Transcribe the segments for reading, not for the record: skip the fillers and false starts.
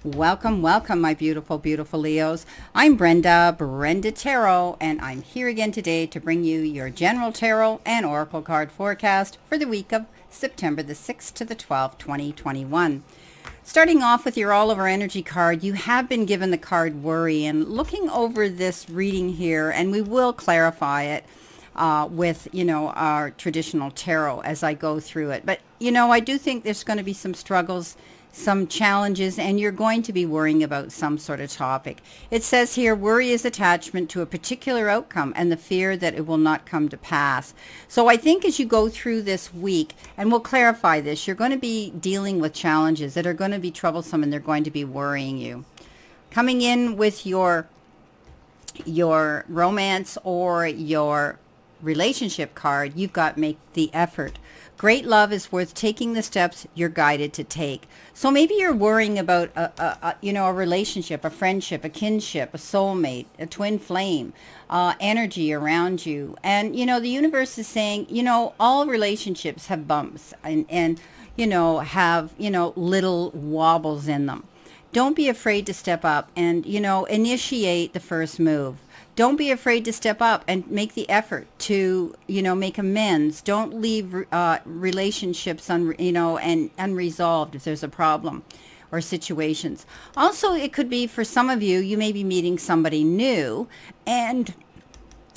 Welcome, welcome, my beautiful, beautiful Leos. I'm Brenda Tarot, and I'm here again today to bring you your general tarot and oracle card forecast for the week of September the 6th to the 12th, 2021. Starting off with your all over energy card, you have been given the card worry, and looking over this reading here, and we will clarify it with, our traditional tarot as I go through it. But, I do think there's going to be some struggles, some challenges, and you're going to be worrying about some sort of topic. It says here, worry is attachment to a particular outcome and the fear that it will not come to pass. So I think as you go through this week, and we'll clarify this, you're going to be dealing with challenges that are going to be troublesome and they're going to be worrying you. Coming in with your romance or your relationship card, you've got make the effort. Great love is worth taking the steps you're guided to take. So maybe you're worrying about a relationship, a friendship, a kinship, a soulmate, a twin flame, energy around you. And, the universe is saying, all relationships have bumps and have, little wobbles in them. Don't be afraid to step up and, initiate the first move. Don't be afraid to step up and make the effort to, make amends. Don't leave relationships and unresolved if there's a problem or situations. Also, it could be for some of you, you may be meeting somebody new and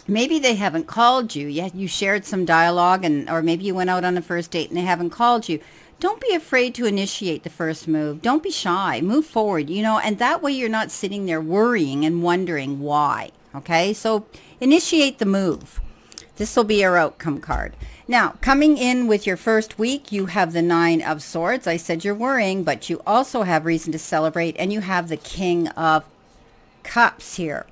maybe they haven't called you. You shared some dialogue or maybe you went out on a first date and they haven't called you. Don't be afraid to initiate the first move. Don't be shy. Move forward, and that way you're not sitting there worrying and wondering why. Okay, so initiate the move. This will be your outcome card. Now, coming in with your first week, you have the Nine of Swords. I said you're worrying, but you also have reason to celebrate, and you have the King of Cups here.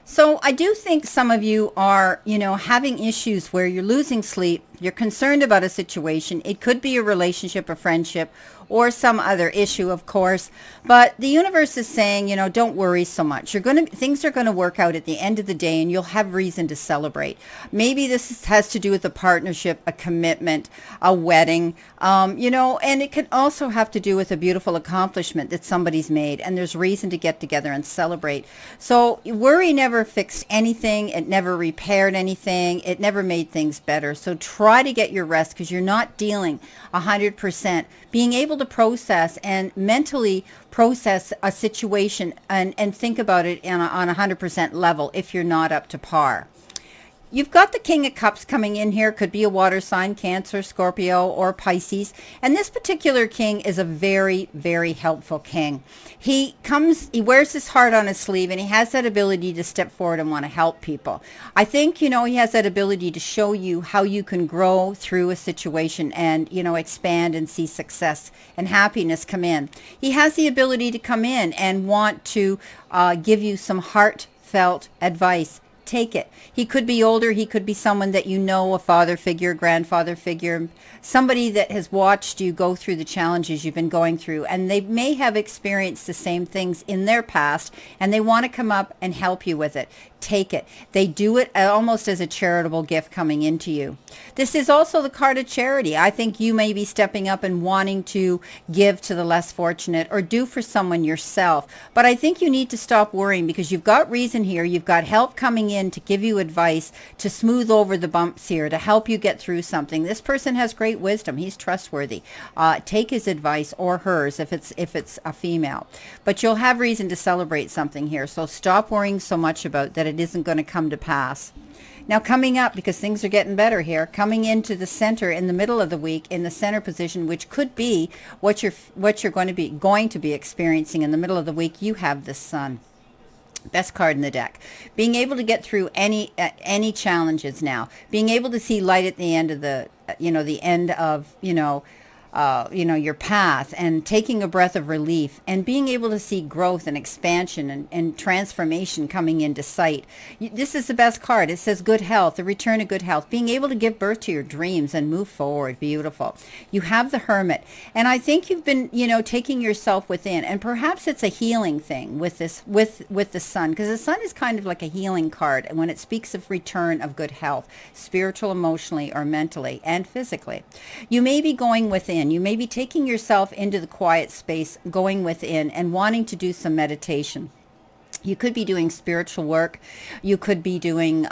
So I do think some of you are, having issues where you're losing sleep. You're concerned about a situation. It could be a relationship, a friendship, or some other issue, of course. But the universe is saying, don't worry so much. Things are going to work out at the end of the day, and you'll have reason to celebrate. Maybe this has to do with a partnership, a commitment, a wedding, and it can also have to do with a beautiful accomplishment that somebody's made, and there's reason to get together and celebrate. So worry never fixed anything. It never repaired anything. It never made things better. So try to get your rest because you're not dealing 100%. Being able to process and mentally process a situation and think about it on a 100% level if you're not up to par. You've got the King of Cups coming in here. Could be a water sign, Cancer, Scorpio, or Pisces. And this particular king is a very, very helpful king. He wears his heart on his sleeve, and he has that ability to step forward and want to help people. I think, he has that ability to show you how you can grow through a situation and, expand and see success and happiness come in. He has the ability to come in and want to give you some heartfelt advice. Take it. He could be older. He could be someone that a father figure, grandfather figure, somebody that has watched you go through the challenges you've been going through, and they may have experienced the same things in their past, and they want to come up and help you with it. Take it. They do it almost as a charitable gift coming into you. This is also the card of charity. I think you may be stepping up and wanting to give to the less fortunate or do for someone yourself. But I think you need to stop worrying because you've got reason here. You've got help coming in to give you advice, to smooth over the bumps here, to help you get through something. This person has great wisdom. He's trustworthy. Take his advice or hers if it's a female. But you'll have reason to celebrate something here. So stop worrying so much about that it isn't going to come to pass. Now coming up, because things are getting better here, coming into the center in the middle of the week in the center position, which could be what you're going to be experiencing in the middle of the week, you have the Sun. Best card in the deck. Being able to get through any challenges now. Being able to see light at the end of the end of your path, and taking a breath of relief and being able to see growth and expansion and transformation coming into sight. This is the best card. It says good health, the return of good health, being able to give birth to your dreams and move forward. Beautiful. You have the Hermit, and I think you've been, taking yourself within, and perhaps it's a healing thing with this, with the Sun, because the Sun is kind of like a healing card, and when it speaks of return of good health, spiritual, emotionally, or mentally, and physically. You may be going within within. You may be taking yourself into the quiet space, going within and wanting to do some meditation. You could be doing spiritual work. You could be doing,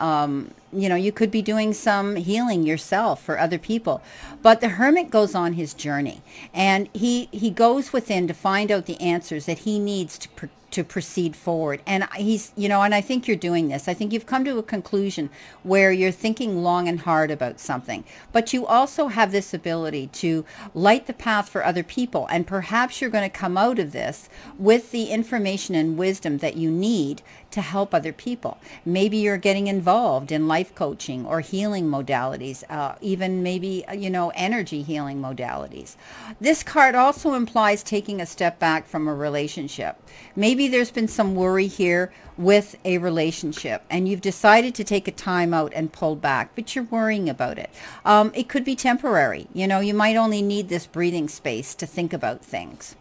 you could be doing some healing yourself for other people. But the hermit goes on his journey, and he goes within to find out the answers that he needs to proceed forward. And he's, and I think you're doing this. I think you've come to a conclusion where you're thinking long and hard about something, but you also have this ability to light the path for other people. And perhaps you're going to come out of this with the information and wisdom that you need to help other people. Maybe you're getting involved in life coaching or healing modalities, even maybe, energy healing modalities. This card also implies taking a step back from a relationship. Maybe there's been some worry here with a relationship, and you've decided to take a time out and pull back, but you're worrying about it. It could be temporary. You might only need this breathing space to think about things.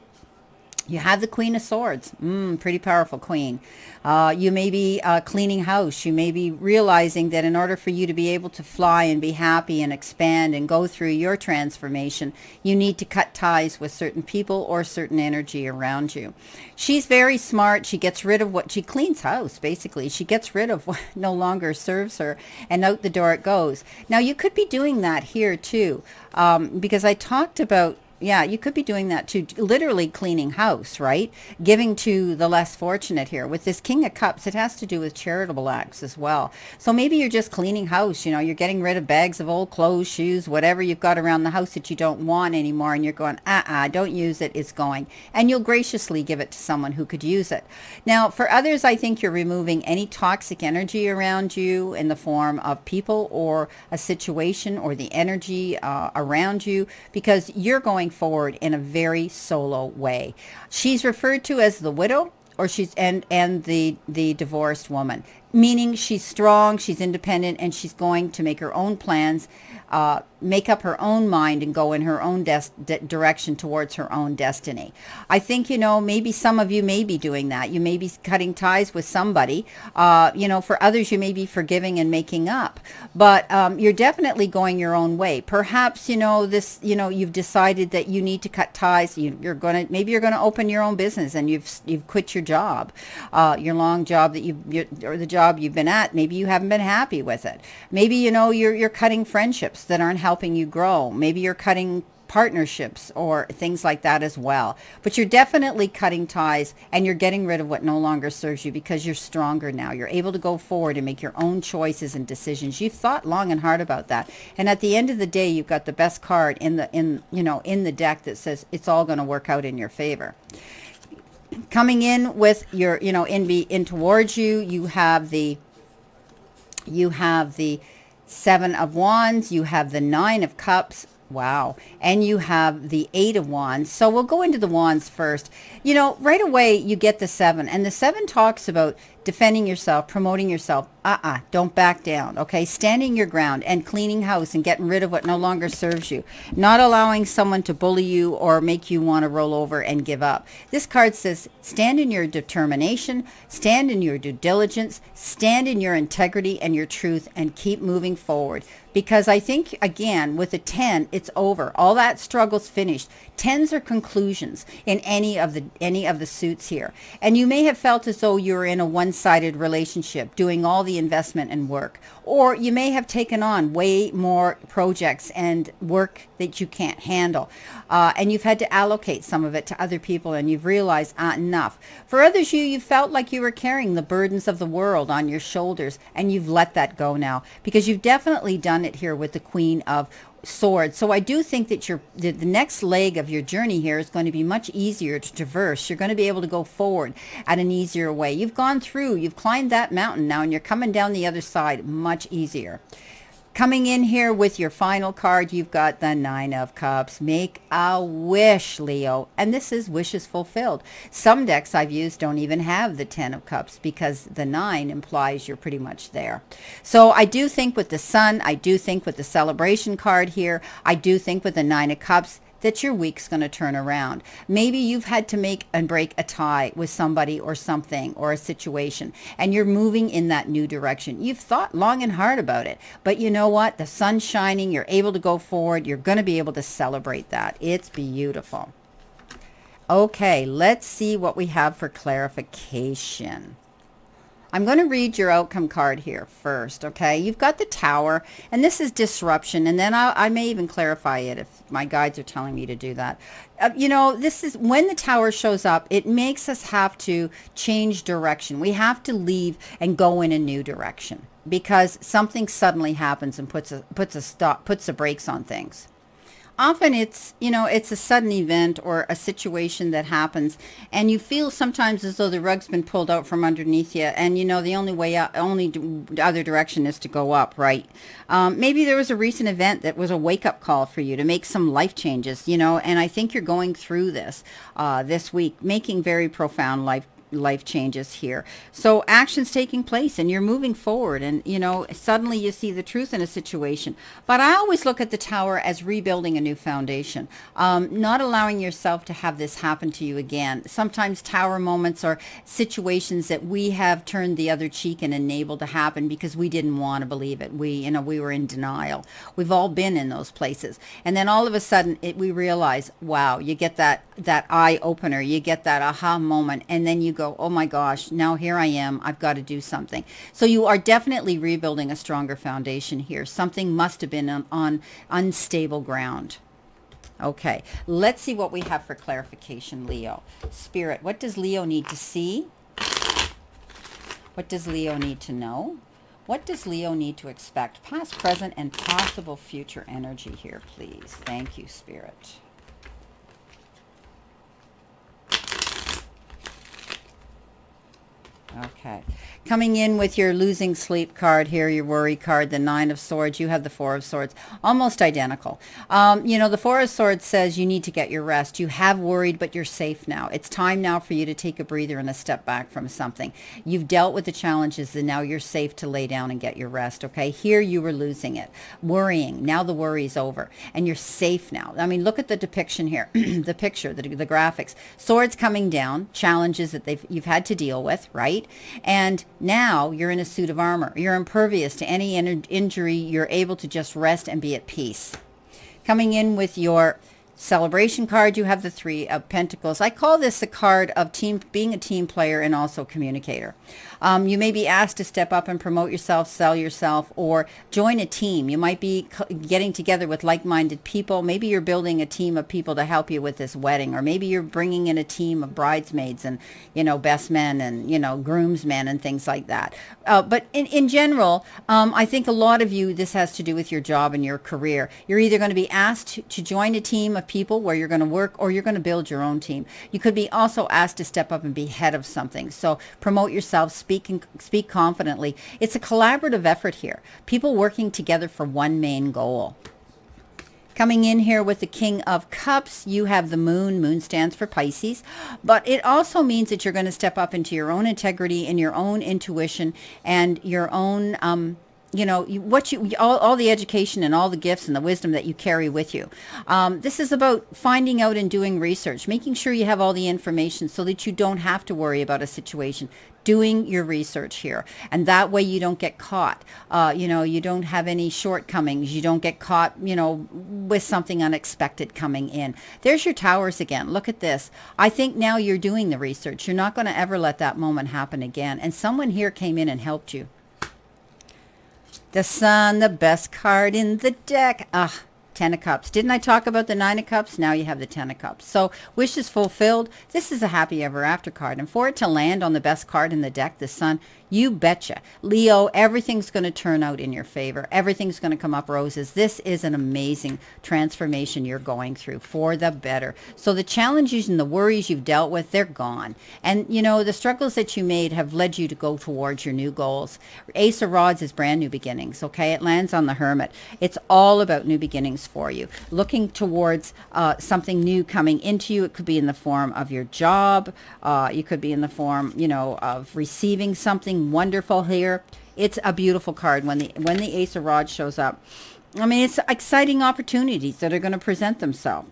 You have the Queen of Swords. Pretty powerful queen. You may be cleaning house. You may be realizing that in order for you to be able to fly and be happy and expand and go through your transformation, you need to cut ties with certain people or certain energy around you. She's very smart. She gets rid of she cleans house, basically. She gets rid of what no longer serves her, and out the door it goes. Now, you could be doing that here too, because I talked about, yeah, you could be doing that too, literally cleaning house, right? Giving to the less fortunate here. With this King of Cups, it has to do with charitable acts as well. So maybe you're just cleaning house, you're getting rid of bags of old clothes, shoes, whatever you've got around the house that you don't want anymore, and you're going, don't use it, it's going. And you'll graciously give it to someone who could use it. Now, for others, I think you're removing any toxic energy around you in the form of people or a situation or the energy around you, because you're going forward in a very solo way. She's referred to as the widow, or she's and the divorced woman, meaning she's strong, she's independent, and she's going to make her own plans, make up her own mind, and go in her own direction towards her own destiny. I think, maybe some of you may be doing that. You may be cutting ties with somebody. For others, you may be forgiving and making up. But you're definitely going your own way. Perhaps, you've decided that you need to cut ties. Maybe you're going to open your own business, and you've quit your job, your long job that or the job you've been at. Maybe you haven't been happy with it. Maybe, you're cutting friendships that aren't helping you grow. Maybe you're cutting partnerships or things like that as well. But you're definitely cutting ties, and you're getting rid of what no longer serves you, because you're stronger now. You're able to go forward and make your own choices and decisions. You've thought long and hard about that. And at the end of the day, you've got the best card in the deck that says it's all going to work out in your favor. Coming in with your, in towards you, you have the Seven of Wands, you have the Nine of Cups, wow, and you have the Eight of Wands. So we'll go into the Wands first. Right away you get the Seven, and the Seven talks about defending yourself, promoting yourself. Don't back down, okay? Standing your ground and cleaning house and getting rid of what no longer serves you. Not allowing someone to bully you or make you want to roll over and give up. This card says, stand in your determination, stand in your due diligence, stand in your integrity and your truth, and keep moving forward. Because I think, again, with a 10, it's over. All that struggle's finished. 10s are conclusions in any of the suits here. And you may have felt as though you were in a one-sided relationship, doing all the investment and work. Or you may have taken on way more projects and work that you can't handle. And you've had to allocate some of it to other people, and you've realized, enough. For others, you felt like you were carrying the burdens of the world on your shoulders, and you've let that go now, because you've definitely done it here with the Queen of Swords. So I do think that the next leg of your journey here is going to be much easier to traverse. You're going to be able to go forward at an easier way. You've gone through, you've climbed that mountain now, and you're coming down the other side much easier. Coming in here with your final card, you've got the Nine of Cups. Make a wish, Leo. And this is wishes fulfilled. Some decks I've used don't even have the 10 of Cups, because the 9 implies you're pretty much there. So I do think with the Sun, I do think with the celebration card here, I do think with the 9 of Cups, that your week's going to turn around. Maybe you've had to make and break a tie with somebody or something or a situation, and you're moving in that new direction. You've thought long and hard about it, but you know what? The sun's shining. You're able to go forward. You're going to be able to celebrate that. It's beautiful. Okay, let's see what we have for clarification. I'm going to read your outcome card here first, okay? You've got the Tower, and this is disruption, and then I may even clarify it if my guides are telling me to do that. You know, this is when the Tower shows up, it makes us have to change direction. We have to leave and go in a new direction because something suddenly happens and puts the brakes on things. Often it's, you know, it's a sudden event or a situation that happens, and you feel sometimes as though the rug's been pulled out from underneath you, and you know the only way out, other direction is to go up, right? Maybe there was a recent event that was a wake-up call for you to make some life changes, you know, and I think you're going through this this week, making very profound life changes here. So actions taking place and you're moving forward, and you know, suddenly you see the truth in a situation. But I always look at the Tower as rebuilding a new foundation, not allowing yourself to have this happen to you again. Sometimes Tower moments are situations that we have turned the other cheek and enabled to happen because we didn't want to believe it. We were in denial. We've all been in those places, and then all of a sudden we realize, wow, you get that eye opener, you get that aha moment, and then you go, oh my gosh, now here I am, I've got to do something. So you are definitely rebuilding a stronger foundation here. Something must have been on unstable ground. Okay, let's see what we have for clarification, Leo. Spirit, what does Leo need to see? What does Leo need to know? What does Leo need to expect? Past, present, and possible future energy here, please. Thank you, Spirit. Okay. Coming in with your losing sleep card here, your worry card, the Nine of Swords. You have the Four of Swords. Almost identical. You know, the Four of Swords says you need to get your rest. You have worried, but you're safe now. It's time now for you to take a breather and a step back from something. You've dealt with the challenges, and now you're safe to lay down and get your rest, okay? Here you were losing it. Worrying. Now the worry's over, and you're safe now. I mean, look at the depiction here. The picture, the graphics. Swords coming down, challenges that you've had to deal with, right? And now you're in a suit of armor. You're impervious to any injury. You're able to just rest and be at peace. Coming in with your celebration card, you have the Three of Pentacles. I call this a card of being a team player and also communicator. You may be asked to step up and promote yourself, sell yourself, or join a team. You might be getting together with like-minded people. Maybe you're building a team of people to help you with this wedding, or maybe you're bringing in a team of bridesmaids and, you know, best men and, you know, groomsmen and things like that. But in general, I think a lot of you, this has to do with your job and your career. You're either going to be asked to join a team of people where you're going to work, or you're going to build your own team. You could be also asked to step up and be head of something. So promote yourself, speak confidently. It's a collaborative effort here. People working together for one main goal. Coming in here with the King of Cups, you have the Moon. Moon stands for Pisces, but it also means that you're going to step up into your own integrity and your own intuition and your own you know, all the education and all the gifts and the wisdom that you carry with you. This is about finding out and doing research, making sure you have all the information so that you don't have to worry about a situation. Doing your research here, and that way you don't get caught. You know, you don't have any shortcomings. You don't get caught, you know, with something unexpected coming in. There's your Towers again. Look at this. I think now you're doing the research. You're not going to ever let that moment happen again. And someone here came in and helped you. The Sun, the best card in the deck. Ten of Cups. Didn't I talk about the Nine of Cups? Now you have the Ten of Cups. So wishes fulfilled. This is a happy ever after card. And for it to land on the best card in the deck, the Sun, you betcha. Leo, everything's going to turn out in your favor. Everything's going to come up roses. This is an amazing transformation you're going through for the better. So the challenges and the worries you've dealt with, they're gone. And, you know, the struggles that you made have led you to go towards your new goals. Ace of Rods is brand new beginnings, okay? It lands on the Hermit. It's all about new beginnings for you. Looking towards something new coming into you. It could be in the form of your job. You could be in the form, you know, of receiving something wonderful here. It's a beautiful card when the Ace of Rods shows up. I mean, it's exciting opportunities that are going to present themselves.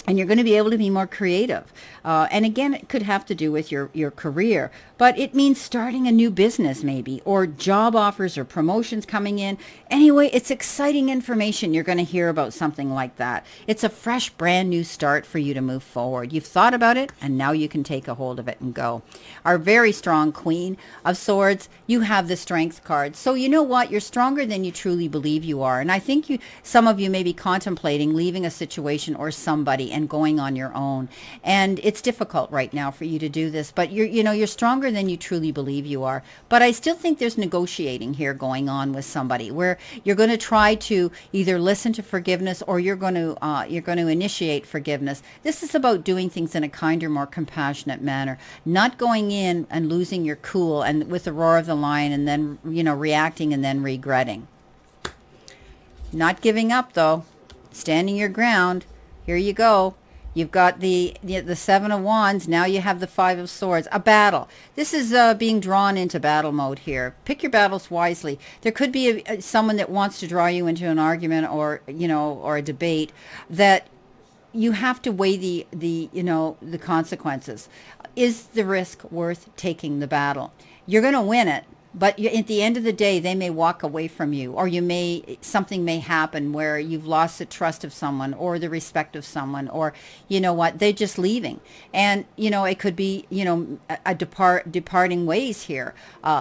and you're going to be able to be more creative. And again, it could have to do with your career, but it means starting a new business maybe, or job offers or promotions coming in. Anyway, it's exciting information. You're going to hear about something like that. It's a fresh, brand new start for you to move forward. You've thought about it, and now you can take a hold of it and go. Our very strong Queen of Swords, you have the Strength card. So you know what? You're stronger than you truly believe you are. And I think some of you may be contemplating leaving a situation or somebody and going on your own. And it's difficult right now for you to do this, but you're stronger than you truly believe you are. But I still think there's negotiating here going on with somebody where you're going to try to either listen to forgiveness, or you're going to initiate forgiveness. This is about doing things in a kinder, more compassionate manner, not going in and losing your cool and with the roar of the lion and then reacting and then regretting. Not giving up though, standing your ground. Here you go. You've got the Seven of Wands. Now you have the Five of Swords. A battle. This is being drawn into battle mode here. Pick your battles wisely. There could be someone that wants to draw you into an argument or a debate that you have to weigh the consequences. Is the risk worth taking the battle? You're going to win it. But at the end of the day, they may walk away from you, or something may happen where you've lost the trust of someone or the respect of someone, or they're just leaving. And it could be a departing ways here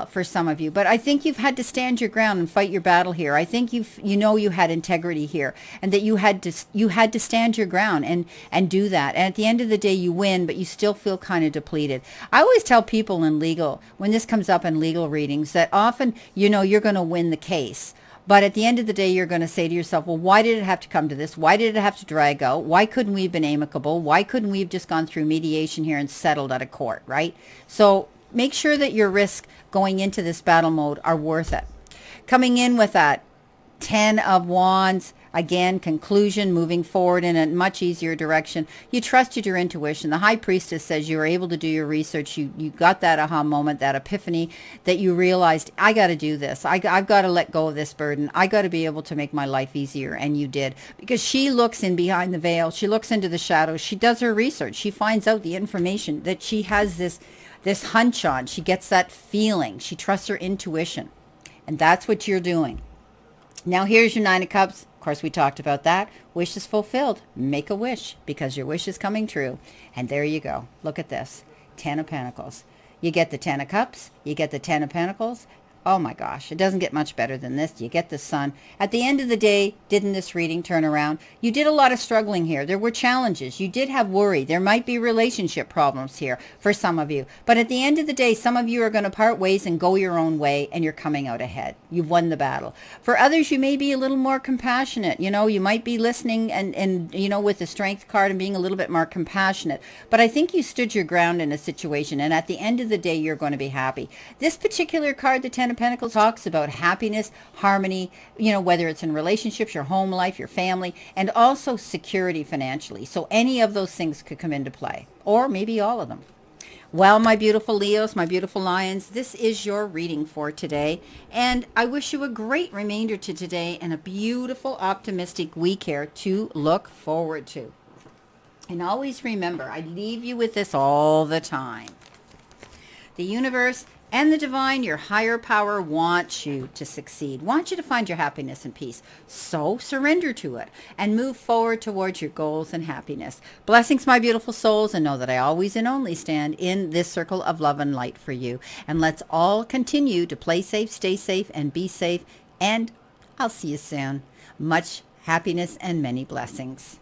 for some of you. But I think you've had to stand your ground and fight your battle here. I think you had integrity here, and that you had to stand your ground and do that. And at the end of the day, you win, but you still feel kind of depleted. I always tell people in legal, when this comes up in legal readings, that often you're going to win the case, but at the end of the day you're going to say to yourself, well, why did it have to come to this? Why did it have to drag out? Why couldn't we have been amicable? Why couldn't we have just gone through mediation here and settled at a court, right? So make sure that your risks going into this battle mode are worth it. Coming in with that Ten of Wands, again, conclusion, moving forward in a much easier direction. You trusted your intuition. The High Priestess says you were able to do your research. You got that aha moment, that epiphany, that you realized, I got to do this. I've got to let go of this burden. I got to be able to make my life easier. And you did. Because she looks in behind the veil. She looks into the shadows. She does her research. She finds out the information that she has this hunch on. She gets that feeling. She trusts her intuition. And that's what you're doing. Now here's your Nine of Cups. Of course, we talked about that. Wish is fulfilled. Make a wish, because your wish is coming true. And there you go. Look at this. Ten of Pentacles. You get the Ten of Cups. You get the Ten of Pentacles. Oh my gosh, it doesn't get much better than this. You get the Sun. At the end of the day, didn't this reading turn around? You did a lot of struggling here. There were challenges. You did have worry. There might be relationship problems here for some of you. But at the end of the day, some of you are going to part ways and go your own way, and you're coming out ahead. You've won the battle. For others, you may be a little more compassionate. You might be listening and with the Strength card and being a little bit more compassionate. But I think you stood your ground in a situation, and at the end of the day, you're going to be happy. This particular card, the Ten of Pentacles, talks about happiness, harmony, whether it's in relationships, your home life, your family, and also security financially. So any of those things could come into play, or maybe all of them. Well, my beautiful Leos, my beautiful Lions, this is your reading for today. And I wish you a great remainder to today and a beautiful, optimistic week here to look forward to. And always remember, I leave you with this all the time. The universe and the divine, your higher power, wants you to succeed, wants you to find your happiness and peace. So surrender to it and move forward towards your goals and happiness. Blessings, my beautiful souls, and know that I always and only stand in this circle of love and light for you. And let's all continue to play safe, stay safe, and be safe. And I'll see you soon. Much happiness and many blessings.